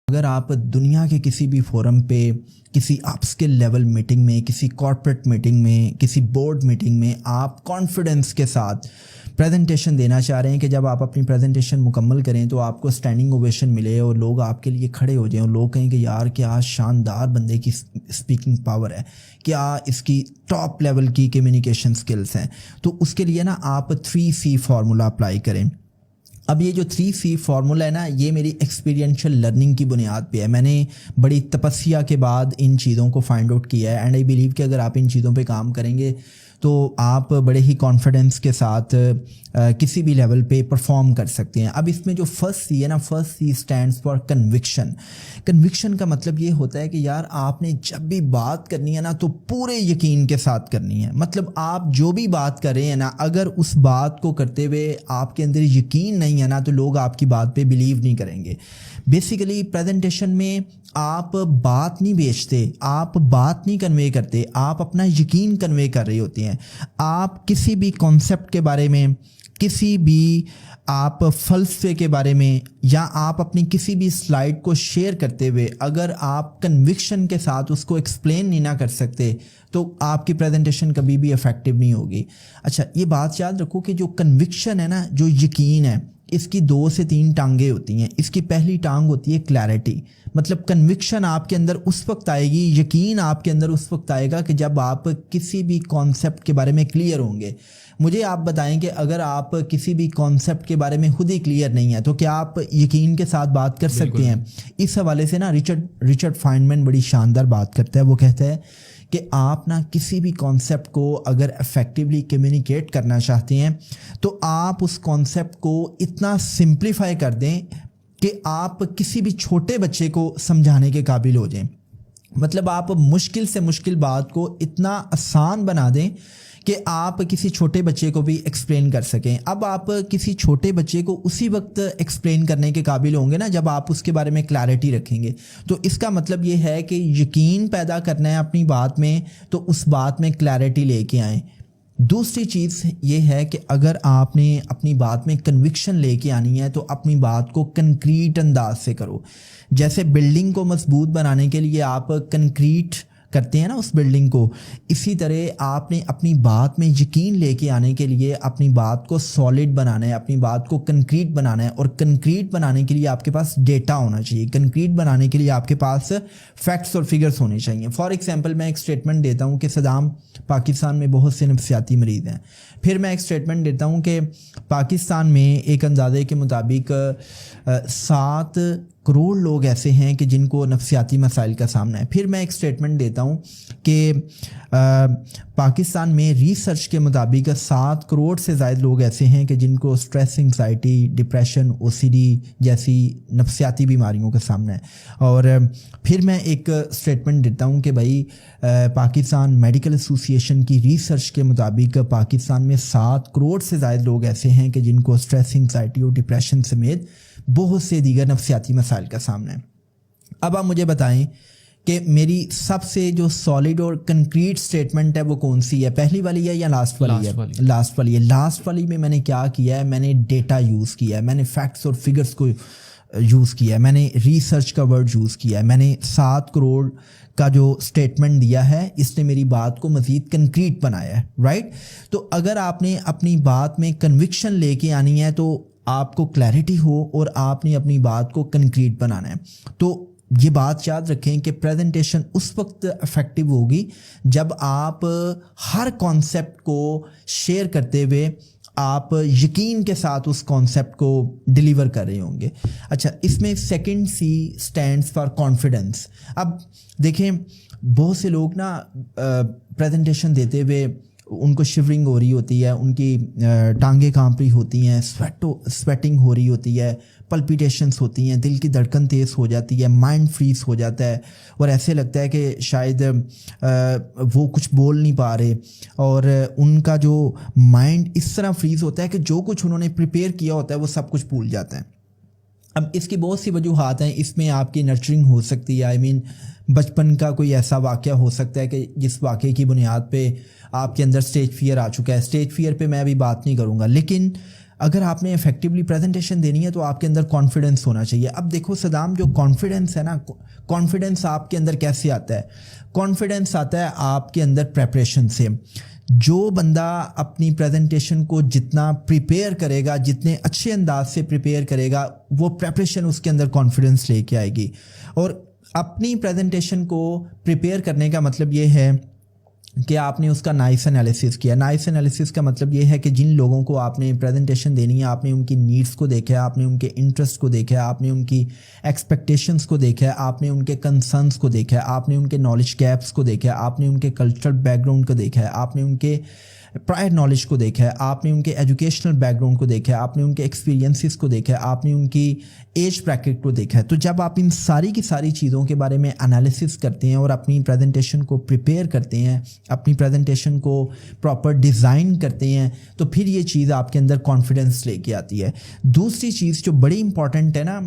اگر آپ دنیا کے کسی بھی فورم پہ کسی اپ اسکل لیول میٹنگ میں، کسی کارپوریٹ میٹنگ میں، کسی بورڈ میٹنگ میں آپ کانفیڈنس کے ساتھ پریزنٹیشن دینا چاہ رہے ہیں کہ جب آپ اپنی پریزنٹیشن مکمل کریں تو آپ کو اسٹینڈنگ اوویشن ملے اور لوگ آپ کے لیے کھڑے ہو جائیں اور لوگ کہیں کہ یار کیا شاندار بندے کی اسپیکنگ پاور ہے، کیا اس کی ٹاپ لیول کی کمیونیکیشن سکلز ہیں، تو اس کے لیے نا آپ 3C فارمولا اپلائی کریں۔ اب یہ جو 3C فارمولا ہے نا، یہ میری ایکسپیرینشل لرننگ کی بنیاد پہ ہے۔ میں نے بڑی تپسیا کے بعد ان چیزوں کو فائنڈ آؤٹ کیا ہے، اینڈ آئی بلیو کہ اگر آپ ان چیزوں پہ کام کریں گے تو آپ بڑے ہی کانفیڈنس کے ساتھ کسی بھی لیول پہ پرفارم کر سکتے ہیں۔ اب اس میں جو فرسٹ سی ہے نا، first C stands for conviction. Conviction کا مطلب یہ ہوتا ہے کہ یار آپ نے جب بھی بات کرنی ہے نا تو پورے یقین کے ساتھ کرنی ہے۔ مطلب آپ جو بھی بات کر رہے ہیں نا، اگر اس بات کو کرتے ہوئے آپ کے اندر یقین نہیں ہے نا تو لوگ آپ کی بات پہ بلیو نہیں کریں گے۔ بیسیکلی پریزنٹیشن میں آپ بات نہیں بیچتے، آپ بات نہیں کنوے کرتے، آپ اپنا یقین کنوے کر رہے ہوتے ہیں۔ آپ کسی بھی کانسیپٹ کے بارے میں، کسی بھی آپ فلسفے کے بارے میں، یا آپ اپنی کسی بھی سلائیڈ کو شیئر کرتے ہوئے اگر آپ کنوکشن کے ساتھ اس کو ایکسپلین نہیں نہ کر سکتے تو آپ کی پریزنٹیشن کبھی بھی افیکٹو نہیں ہوگی۔ اچھا، یہ بات یاد رکھو کہ جو کنوکشن ہے نا، جو یقین ہے، اس کی 2 سے 3 ٹانگیں ہوتی ہیں۔ اس کی پہلی ٹانگ ہوتی ہے کلیئرٹی، مطلب کنوکشن آپ کے اندر اس وقت آئے گی، یقین آپ کے اندر اس وقت آئے گا کہ جب آپ کسی بھی کانسیپٹ کے بارے میں کلیئر ہوں گے۔ مجھے آپ بتائیں کہ اگر آپ کسی بھی کانسیپٹ کے بارے میں خود ہی کلیئر نہیں ہے تو کیا آپ یقین کے ساتھ بات کر سکتے ہیں؟ اس حوالے سے نا رچرڈ فائنمین بڑی شاندار بات کرتا ہے۔ وہ کہتا ہے کہ آپ نا کسی بھی کانسیپٹ کو اگر افیکٹولی کمیونیکیٹ کرنا چاہتے ہیں تو آپ اس کانسیپٹ کو اتنا سمپلیفائی کر دیں کہ آپ کسی بھی چھوٹے بچے کو سمجھانے کے قابل ہو جائیں۔ مطلب آپ مشکل سے مشکل بات کو اتنا آسان بنا دیں کہ آپ کسی چھوٹے بچے کو بھی ایکسپلین کر سکیں۔ اب آپ کسی چھوٹے بچے کو اسی وقت ایکسپلین کرنے کے قابل ہوں گے نا جب آپ اس کے بارے میں کلیئرٹی رکھیں گے۔ تو اس کا مطلب یہ ہے کہ یقین پیدا کرنا ہے اپنی بات میں تو اس بات میں کلیئرٹی لے کے آئیں۔ دوسری چیز یہ ہے کہ اگر آپ نے اپنی بات میں کنوکشن لے کے آنی ہے تو اپنی بات کو کنکریٹ انداز سے کرو۔ جیسے بلڈنگ کو مضبوط بنانے کے لیے آپ کنکریٹ کرتے ہیں نا اس بلڈنگ کو، اسی طرح آپ نے اپنی بات میں یقین لے کے آنے کے لیے اپنی بات کو سالڈ بنانا ہے، اپنی بات کو کنکریٹ بنانا ہے، اور کنکریٹ بنانے کے لیے آپ کے پاس ڈیٹا ہونا چاہیے، کنکریٹ بنانے کے لیے آپ کے پاس فیکٹس اور فگرز ہونے چاہیے۔ فار ایگزامپل میں ایک اسٹیٹمنٹ دیتا ہوں کہ صدام پاکستان میں بہت سے نفسیاتی مریض ہیں۔ پھر میں ایک اسٹیٹمنٹ دیتا ہوں کہ پاکستان میں ایک اندازے کے مطابق 7 کروڑ لوگ ایسے ہیں کہ جن کو نفسیاتی مسائل کا سامنا ہے۔ پھر میں ایک اسٹیٹمنٹ دیتا ہوں کہ پاکستان میں ریسرچ کے مطابق 7 کروڑ سے زائد لوگ ایسے ہیں کہ جن کو اسٹریس، انگزائٹی، ڈپریشن، OCD جیسی نفسیاتی بیماریوں کا سامنا ہے۔ اور پھر میں ایک اسٹیٹمنٹ دیتا ہوں کہ بھائی پاکستان میڈیکل ایسوسی ایشن کی ریسرچ کے مطابق پاکستان میں 7 کروڑ سے زائد لوگ ایسے ہیں کہ جن کو اسٹریس، انگزائٹی اور ڈپریشن سمیت بہت سے دیگر نفسیاتی مسائل کا سامنا ہے۔ اب آپ مجھے بتائیں کہ میری سب سے جو سالڈ اور کنکریٹ سٹیٹمنٹ ہے وہ کون سی ہے، پہلی والی ہے یا لاسٹ والی ہے؟ لاسٹ والی ہے۔ لاسٹ والی میں نے کیا کیا ہے، میں نے ڈیٹا یوز کیا ہے، میں نے فیکٹس اور فگرز کو یوز کیا ہے، میں نے ریسرچ کا ورڈ یوز کیا ہے، میں نے 7 کروڑ کا جو سٹیٹمنٹ دیا ہے، اس نے میری بات کو مزید کنکریٹ بنایا ہے، رائٹ؟ تو اگر آپ نے اپنی بات میں کنوکشن لے کے آنی ہے تو آپ کو کلیئرٹی ہو اور آپ نے اپنی بات کو کنکریٹ بنانا ہے۔ تو یہ بات یاد رکھیں کہ پریزنٹیشن اس وقت افیکٹو ہوگی جب آپ ہر کانسیپٹ کو شیئر کرتے ہوئے آپ یقین کے ساتھ اس کانسیپٹ کو ڈیلیور کر رہے ہوں گے۔ اچھا، اس میں second C stands for confidence. اب دیکھیں بہت سے لوگ نا پریزنٹیشن دیتے ہوئے ان کو شیورنگ ہو رہی ہوتی ہے، ان کی ٹانگیں کانپ رہی ہوتی ہیں، سویٹنگ ہو رہی ہوتی ہے، پلپیٹیشنس ہوتی ہیں، دل کی دھڑکن تیز ہو جاتی ہے، مائنڈ فریز ہو جاتا ہے، اور ایسے لگتا ہے کہ شاید وہ کچھ بول نہیں پا رہے، اور ان کا جو مائنڈ اس طرح فریز ہوتا ہے کہ جو کچھ انہوں نے پریپیئر کیا ہوتا ہے وہ سب کچھ بھول جاتا ہے۔ اب اس کی بہت سی وجوہات ہیں، اس میں آپ کی نرچرنگ ہو سکتی ہے، بچپن کا کوئی ایسا واقعہ ہو سکتا ہے کہ جس واقعے کی بنیاد پہ آپ کے اندر اسٹیج فیئر آ چکا ہے۔ اسٹیج فیئر پہ میں ابھی بات نہیں کروں گا، لیکن اگر آپ نے افیکٹولی پریزنٹیشن دینی ہے تو آپ کے اندر کانفیڈنس ہونا چاہیے. اب دیکھو صدام, جو کانفیڈنس ہے نا, کانفیڈنس آپ کے اندر کیسے آتا ہے؟ کانفیڈنس آتا ہے آپ کے اندر پریپریشن سے. جو بندہ اپنی پریزنٹیشن کو جتنا پریپیئر کرے گا, جتنے اچھے انداز سے پریپیئر کرے گا, وہ پریپریشن اس کے اندر کانفیڈنس لے کے آئے گی. اور اپنی پریزنٹیشن کو پریپیئر کرنے کا مطلب یہ ہے کہ آپ نے اس کا نائس انالیسس کیا. نائس انالیسس کا مطلب یہ ہے کہ جن لوگوں کو آپ نے پریزنٹیشن دینی ہے, آپ نے ان کی نیڈس کو دیکھا ہے, آپ نے ان کے انٹرسٹ کو دیکھا ہے, آپ نے ان کی ایکسپیکٹیشنس کو دیکھا ہے, آپ نے ان کے کنسرنس کو دیکھا ہے, آپ نے ان کے نالج گیپس کو دیکھا ہے, آپ نے ان کے کلچرل بیک گراؤنڈ کو دیکھا ہے, آپ نے ان کے پرائر نالج کو دیکھا ہے, آپ نے ان کے ایجوکیشنل بیک گراؤنڈ کو دیکھا ہے, آپ نے ان کے ایکسپیرینسز کو دیکھا ہے, آپ نے ان کی ایج بریکٹ کو دیکھا ہے. تو جب آپ ان ساری کی ساری چیزوں کے بارے میں انالیسس کرتے ہیں اور اپنی پریزنٹیشن کو پریپیئر کرتے ہیں, اپنی پریزنٹیشن کو پراپر ڈیزائن کرتے ہیں, تو پھر یہ چیز آپ کے اندر کانفیڈنس لے کے آتی ہے. دوسری چیز جو بڑی امپورٹنٹ ہے نا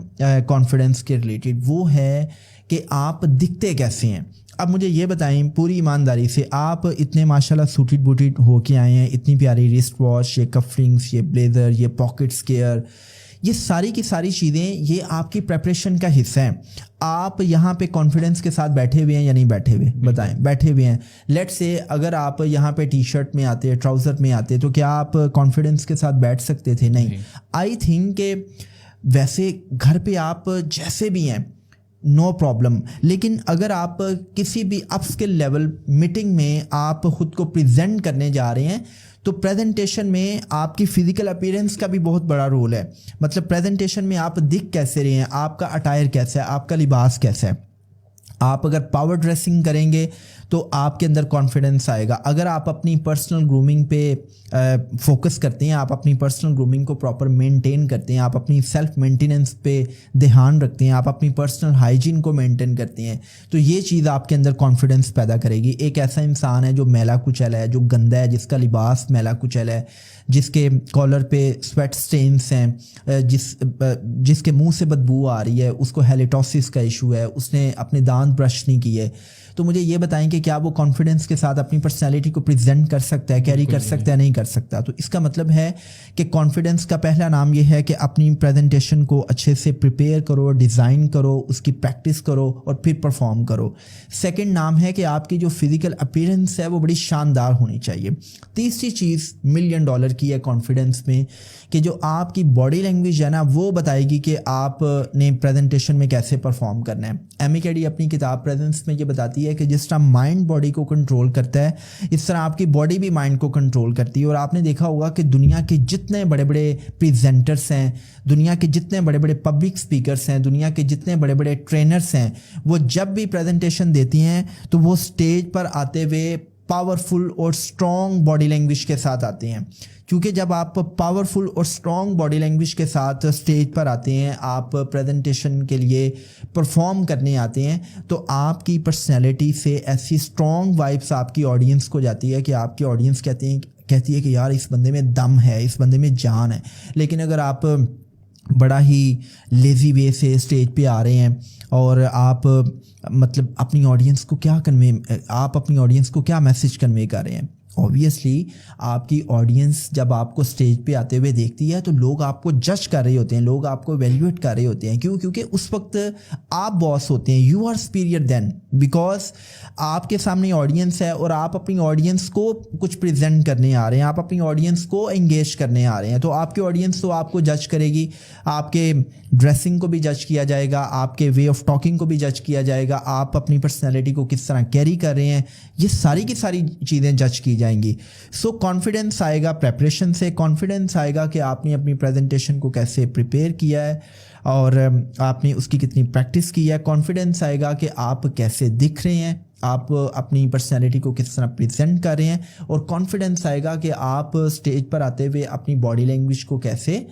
کانفیڈنس کے ریلیٹڈ, وہ ہے کہ آپ دکھتے کیسے ہیں. اب مجھے یہ بتائیں پوری ایمانداری سے, آپ اتنے ماشاءاللہ سوٹڈ بوٹڈ ہو کے آئے ہیں, اتنی پیاری رسٹ واچ, یہ کف رنگس, یہ بلیزر, یہ پاکٹ سکیئر, یہ ساری کی ساری چیزیں یہ آپ کی پریپریشن کا حصہ ہیں. آپ یہاں پہ کانفیڈنس کے ساتھ بیٹھے ہوئے ہیں یا نہیں بیٹھے ہوئے؟ بتائیں, بیٹھے ہوئے ہیں. لیٹ سے اگر آپ یہاں پہ ٹی شرٹ میں آتے, ٹراؤزر میں آتے, تو کیا آپ کانفیڈنس کے ساتھ بیٹھ سکتے تھے؟ نہیں. آئی تھنک کہ ویسے گھر پہ آپ جیسے بھی ہیں نو پرابلم, لیکن اگر آپ کسی بھی اپ اسکل لیول میٹنگ میں آپ خود کو پریزنٹ کرنے جا رہے ہیں, تو پریزنٹیشن میں آپ کی فزیکل اپیرنس کا بھی بہت بڑا رول ہے. مطلب پریزنٹیشن میں آپ دکھ کیسے رہے ہیں, آپ کا اٹائر کیسا ہے, آپ کا لباس کیسا ہے. آپ اگر پاور ڈریسنگ کریں گے تو آپ کے اندر کانفیڈنس آئے گا. اگر آپ اپنی پرسنل گرومنگ پہ فوکس کرتے ہیں, آپ اپنی پرسنل گرومنگ کو پراپر مینٹین کرتے ہیں, آپ اپنی سیلف مینٹیننس پہ دھیان رکھتے ہیں, آپ اپنی پرسنل ہائیجین کو مینٹین کرتے ہیں, تو یہ چیز آپ کے اندر کانفیڈنس پیدا کرے گی. ایک ایسا انسان ہے جو میلا کچیلا ہے, جو گندا ہے, جس کا لباس میلا کچیلا ہے, جس کے کالر پہ سویٹ سٹینس ہیں, جس کے منہ سے بدبو آ رہی ہے, اس کو ہیلیٹوسس کا ایشو ہے, اس نے اپنے دانت برش نہیں کیے, تو مجھے یہ بتائیں کہ کیا وہ کانفیڈنس کے ساتھ اپنی پرسنالٹی کو پریزنٹ کر سکتا ہے, کیری کر سکتا ہے؟ نہیں کر سکتا. تو اس کا مطلب ہے کہ کانفیڈنس کا پہلا نام یہ ہے کہ اپنی پریزنٹیشن کو اچھے سے پریپیئر کرو, ڈیزائن کرو, اس کی پریکٹس کرو اور پھر پرفارم کرو. سیکنڈ نام ہے کہ آپ کی جو فزیکل اپیرنس ہے وہ بڑی شاندار ہونی چاہیے. تیسری چیز $1 ملین کی ہے کانفیڈنس میں, کہ جو آپ کی باڈی لینگویج ہے نا, وہ بتائے گی کہ آپ نے پریزنٹیشن میں کیسے پرفارم کرنا ہے. ایمی کیڈی اپنی کتاب پریزنس میں یہ بتاتی ہے کہ جس طرح مائنڈ باڈی کو کنٹرول کرتا ہے, اس طرح آپ کی باڈی بھی مائنڈ کو کنٹرول کرتی ہے. اور آپ نے دیکھا ہوگا کہ دنیا کے جتنے بڑے بڑے پریزنٹرس ہیں, دنیا کے جتنے بڑے بڑے پبلک اسپیکرس ہیں, دنیا کے جتنے بڑے بڑے ٹرینرس ہیں, وہ جب بھی پریزنٹیشن دیتی ہیں تو وہ اسٹیج پر آتے ہوئے پاورفل اور اسٹرانگ باڈی لینگویج کے ساتھ آتے ہیں. کیونکہ جب آپ پاورفل اور اسٹرانگ باڈی لینگویج کے ساتھ اسٹیج پر آتے ہیں, آپ پریزنٹیشن کے لیے پرفارم کرنے آتے ہیں, تو آپ کی پرسنالٹی سے ایسی اسٹرانگ وائبس آپ کی آڈینس کو جاتی ہے کہ آپ کی آڈینس کہتی ہے کہ یار اس بندے میں دم ہے, اس بندے میں جان ہے. لیکن اگر آپ بڑا ہی لیزی وے سے اسٹیج پہ آ رہے ہیں اور آپ مطلب اپنی آڈینس کو کیا میسج کنوے کر رہے ہیں, اوبویسلی آپ کی آڈینس جب آپ کو اسٹیج پہ آتے ہوئے دیکھتی ہے تو لوگ آپ کو جج کر رہے ہوتے ہیں, لوگ آپ کو ایویلیویٹ کر رہے ہوتے ہیں. کیوں؟ کیونکہ اس وقت آپ باس ہوتے ہیں, you are superior than, because آپ کے سامنے آڈینس ہے اور آپ اپنی آڈینس کو کچھ پریزنٹ کرنے آ رہے ہیں, آپ اپنی آڈینس کو انگیج کرنے آ رہے ہیں. تو آپ کی آڈینس تو آپ کو جج کرے گی, آپ کے ڈریسنگ کو بھی جج کیا جائے گا, آپ کے وے آف ٹاکنگ کو بھی جج کیا جائے گا, آپ اپنی پرسنالٹی کو کس طرح کیری کر رہے ہیں, یہ ساری کی ساری چیزیں جج کی جائیں گی. سو کانفیڈنس آئے گا پریپریشن سے, کانفیڈنس آئے گا کہ آپ نے اپنی پریزنٹیشن کو کیسے پریپیئر کیا ہے اور آپ نے اس کی کتنی پریکٹس کی ہے. کانفیڈنس آئے گا کہ آپ کیسے دکھ رہے ہیں, آپ اپنی پرسنالٹی کو کس طرح پریزنٹ کر رہے ہیں, اور کانفیڈنس آئے گا کہ آپ اسٹیج پر آتے ہوئے اپنی باڈی لینگویج کو کیسے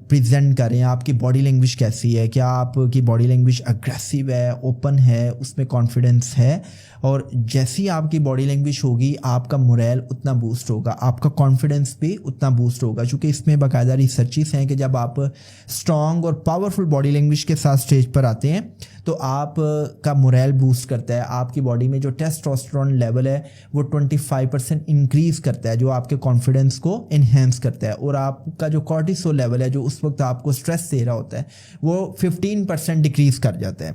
پریزنٹ کریں, آپ کی باڈی لینگویج کیسی ہے, کیا آپ کی باڈی لینگویج اگریسو ہے, اوپن ہے, اس میں کانفیڈنس ہے. اور جیسی آپ کی باڈی لینگویج ہوگی آپ کا موریل اتنا بوسٹ ہوگا, آپ کا کانفیڈنس بھی اتنا بوسٹ ہوگا. چونکہ اس میں باقاعدہ ریسرچز ہیں کہ جب آپ اسٹرانگ اور پاورفل باڈی لینگویج کے ساتھ اسٹیج پر آتے ہیں تو آپ کا موریل بوسٹ کرتا ہے, آپ کی باڈی میں جو ٹیسٹوسٹرون لیول ہے وہ 25% انکریز کرتا ہے, جو آپ کے کانفیڈنس کو انہینس کرتا ہے, اور آپ کا جو کارٹیسول لیول ہے جو اس وقت آپ کو اسٹریس دے رہا ہوتا ہے وہ 15% ڈیکریز کر جاتا ہے.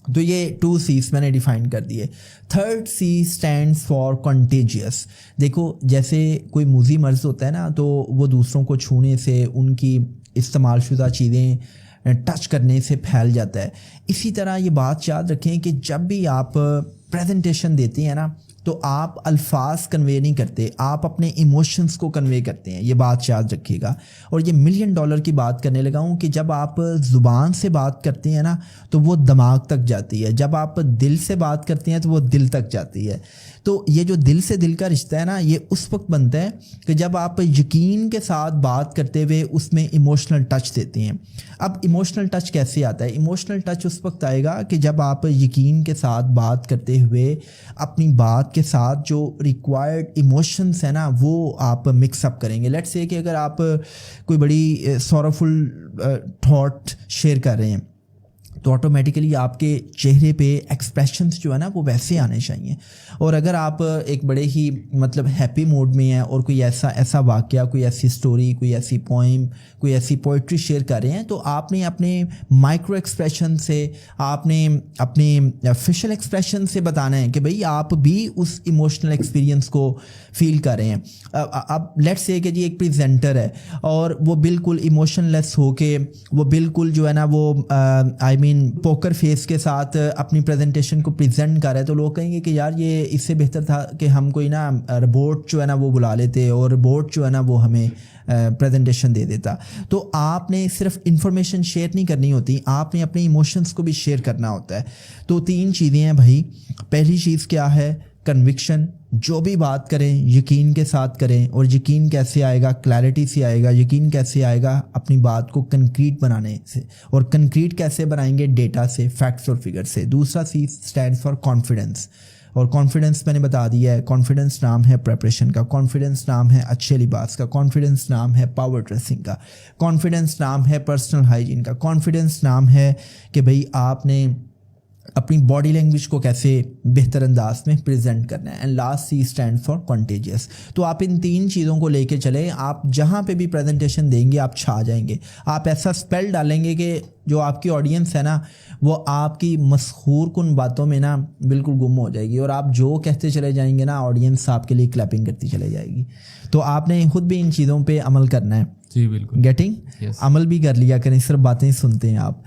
تو یہ 2 C's میں نے ڈیفائن کر دیے. Third C stands for contagious. دیکھو جیسے کوئی موذی مرض ہوتا ہے نا تو وہ دوسروں کو چھونے سے, ان کی استعمال شدہ چیزیں ٹچ کرنے سے پھیل جاتا ہے. اسی طرح یہ بات یاد رکھیں کہ جب بھی آپ پریزنٹیشن دیتے ہیں نا تو آپ الفاظ کنوے نہیں کرتے, آپ اپنے ایموشنز کو کنوے کرتے ہیں. یہ بات یاد رکھیے گا. اور یہ $1 ملین کی بات کرنے لگا ہوں کہ جب آپ زبان سے بات کرتے ہیں نا تو وہ دماغ تک جاتی ہے, جب آپ دل سے بات کرتے ہیں تو وہ دل تک جاتی ہے. تو یہ جو دل سے دل کا رشتہ ہے نا یہ اس وقت بنتا ہے کہ جب آپ یقین کے ساتھ بات کرتے ہوئے اس میں ایموشنل ٹچ دیتے ہیں. اب ایموشنل ٹچ کیسے آتا ہے؟ ایموشنل ٹچ اس وقت آئے گا کہ جب آپ یقین کے ساتھ بات کرتے ہوئے اپنی بات کے ساتھ جو ریکوائرڈ ایموشنس ہیں نا وہ آپ مکس اپ کریں گے. لیٹس سے کہ اگر آپ کوئی بڑی سورفل تھاٹ شیئر کر رہے ہیں تو آٹومیٹیکلی آپ کے چہرے پہ ایکسپریشنس جو ہے نا وہ ویسے آنے چاہیے. اور اگر آپ ایک بڑے ہی مطلب ہیپی موڈ میں ہیں اور کوئی ایسا واقعہ, کوئی ایسی سٹوری, کوئی ایسی پوئم, کوئی ایسی پوئٹری شیئر کر رہے ہیں تو آپ نے اپنے مائکرو ایکسپریشن سے, آپ نے اپنے فیشل ایکسپریشن سے بتانا ہے کہ بھئی آپ بھی اس ایموشنل ایکسپیرینس کو فیل کر رہے ہیں. اب لیٹس سے کہ جی ایک پریزنٹر ہے اور وہ بالکل ایموشن لیس ہو کے, وہ بالکل جو ہے نا وہ پوکر فیس کے ساتھ اپنی پریزنٹیشن کو پریزنٹ کر رہے ہیں, تو لوگ کہیں گے کہ یار یہ اس سے بہتر تھا کہ ہم کوئی نا روبوٹ جو ہے نا وہ بلا لیتے اور روبوٹ جو ہے نا وہ ہمیں پریزنٹیشن دے دیتا. تو آپ نے صرف انفارمیشن شیئر نہیں کرنی ہوتی, آپ نے اپنے ایموشنس کو بھی شیئر کرنا ہوتا ہے. تو 3 چیزیں ہیں بھائی. پہلی چیز کیا ہے؟ کنوکشن. جو بھی بات کریں یقین کے ساتھ کریں. اور یقین کیسے آئے گا؟ کلیئرٹی سے آئے گا. یقین کیسے آئے گا؟ اپنی بات کو کنکریٹ بنانے سے. اور کنکریٹ کیسے بنائیں گے؟ ڈیٹا سے, فیکٹس اور فگر سے. دوسرا C اسٹینڈ فار کانفیڈنس. اور کانفیڈنس میں نے بتا دیا ہے, کانفیڈنس نام ہے پریپریشن کا, کانفیڈنس نام ہے اچھے لباس کا, کانفیڈنس نام ہے پاور ڈریسنگ کا, کانفیڈنس نام ہے پرسنل ہائیجین کا, کانفیڈنس نام ہے کہ بھئی آپ نے اپنی باڈی لینگویج کو کیسے بہتر انداز میں پریزنٹ کرنا ہے. And last C stand for contagious. تو آپ ان 3 چیزوں کو لے کے چلیں, آپ جہاں پہ بھی پریزنٹیشن دیں گے آپ چھا جائیں گے. آپ ایسا اسپیل ڈالیں گے کہ جو آپ کی آڈینس ہے نا وہ آپ کی مسحور کن باتوں میں نا بالکل گم ہو جائے گی, اور آپ جو کہتے چلے جائیں گے نا آڈینس آپ کے لیے کلیپنگ کرتی چلے جائے گی. تو آپ نے خود بھی ان چیزوں پہ عمل کرنا ہے. جی بالکل. گیٹنگ عمل بھی کر لیا کریں, صرف باتیں سنتے ہیں آپ.